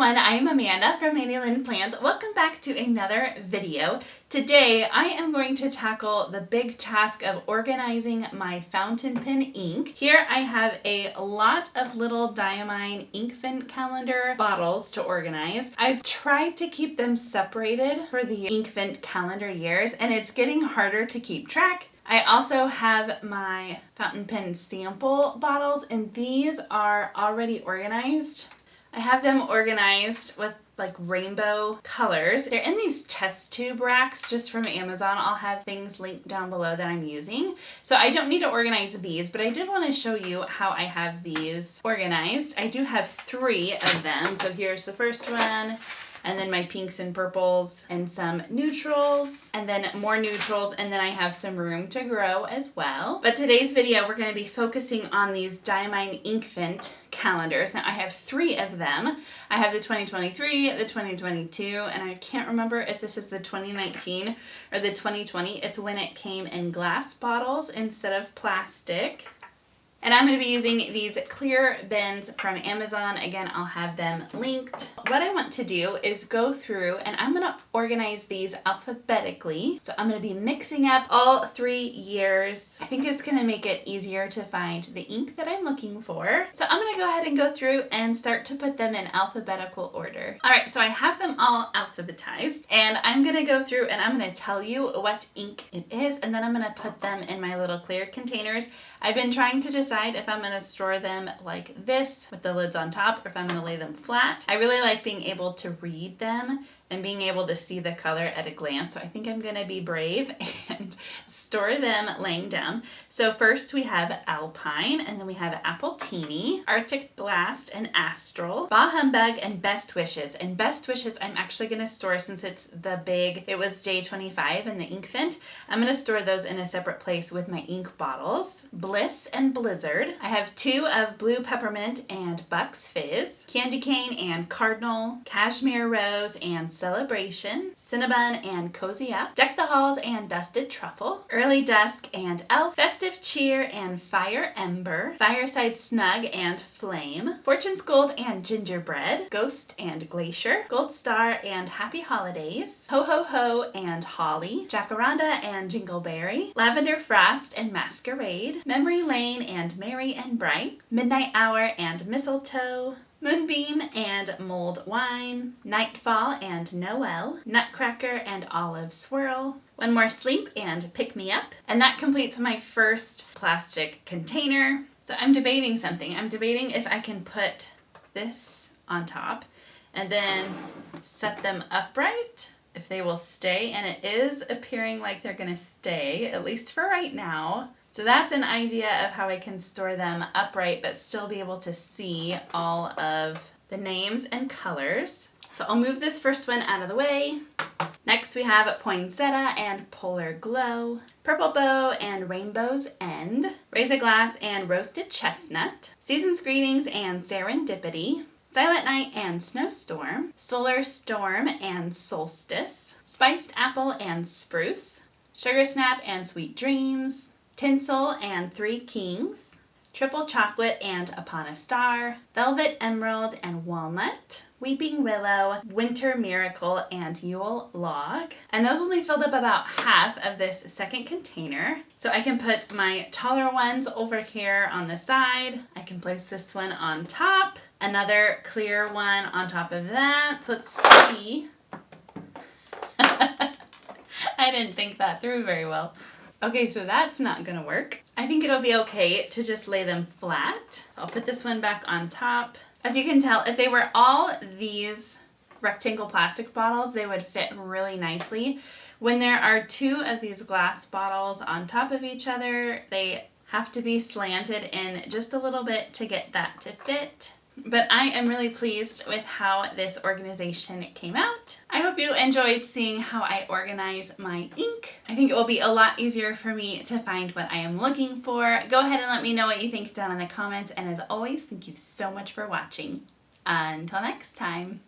everyone, I am Amanda from Mandy Lynn Plans. Welcome back to another video. Today I am going to tackle the big task of organizing my fountain pen ink. Here I have a lot of little Diamine Inkvent calendar bottles to organize. I've tried to keep them separated for the Inkvent calendar years and it's getting harder to keep track. I also have my fountain pen sample bottles and these are already organized. I have them organized with like rainbow colors. They're in these test tube racks just from Amazon. I'll have things linked down below that I'm using. So I don't need to organize these, but I did want to show you how I have these organized. I do have 3 of them. So here's the first one. And then my pinks and purples and some neutrals and then more neutrals, and then I have some room to grow as well. But today's video we're going to be focusing on these Diamine Inkvent calendars. Now I have 3 of them. I have the 2023, the 2022, and I can't remember if this is the 2019 or the 2020. It's when it came in glass bottles instead of plastic. And I'm going to be using these clear bins from Amazon. Again, I'll have them linked. What I want to do is go through and I'm going to organize these alphabetically. So I'm going to be mixing up all 3 years. I think it's going to make it easier to find the ink that I'm looking for. So I'm going to go ahead and go through and start to put them in alphabetical order. All right, so I have them all alphabetized and I'm going to go through and I'm going to tell you what ink it is, and then I'm going to put them in my little clear containers. I've been trying to decide if I'm going to store them like this with the lids on top or if I'm going to lay them flat. I really like being able to read them and being able to see the color at a glance. So I think I'm going to be brave and store them laying down. So first we have Alpine, and then we have Appletini, Arctic Blast, and Astral, Bah Humbug, and Best Wishes. And Best Wishes I'm actually going to store, since it's the big, it was day 25 in the Inkvent, I'm going to store those in a separate place with my ink bottles. Bliss and Blizzard. I have 2 of Blue Peppermint and Bucks Fizz, Candy Cane and Cardinal, Cashmere Rose and Celebration, Cinnabon and Cozy Up, Deck the Halls and Dusted Truffle, Early Dusk and Elf, Festive Cheer and Fire Ember, Fireside Snug and Flame, Fortune's Gold and Gingerbread, Ghost and Glacier, Gold Star and Happy Holidays, Ho Ho Ho and Holly, Jacaranda and Jingleberry, Lavender Frost and Masquerade, Memory Lane and Merry and Bright, Midnight Hour and Mistletoe, Moonbeam and Mulled Wine, Nightfall and Noel, Nutcracker and Olive Swirl, One More Sleep and Pick Me Up. And that completes my first plastic container. So I'm debating something. I'm debating if I can put this on top and then set them upright, if they will stay, and it is appearing like they're gonna stay, at least for right now. So that's an idea of how I can store them upright but still be able to see all of the names and colors. So I'll move this first one out of the way. Next we have Poinsettia and Polar Glow, Purple Bow and Rainbow's End, Raise a Glass and Roasted Chestnut, Season's Greetings and Serendipity, Silent Night and Snowstorm, Solar Storm and Solstice, Spiced Apple and Spruce, Sugar Snap and Sweet Dreams, Tinsel and 3 Kings, Triple Chocolate and Upon a Star, Velvet Emerald and Walnut, Weeping Willow, Winter Miracle, and Yule Log. And those only filled up about half of this second container. So I can put my taller ones over here on the side. I can place this one on top, another clear one on top of that. So let's see. I didn't think that through very well. Okay, so that's not gonna work. I think it'll be okay to just lay them flat. So I'll put this one back on top. As you can tell, if they were all these rectangle plastic bottles, they would fit really nicely. When there are 2 of these glass bottles on top of each other, they have to be slanted in just a little bit to get that to fit. But I am really pleased with how this organization came out. I hope you enjoyed seeing how I organize my ink. I think it will be a lot easier for me to find what I am looking for. Go ahead and let me know what you think down in the comments, and as always, thank you so much for watching. Until next time.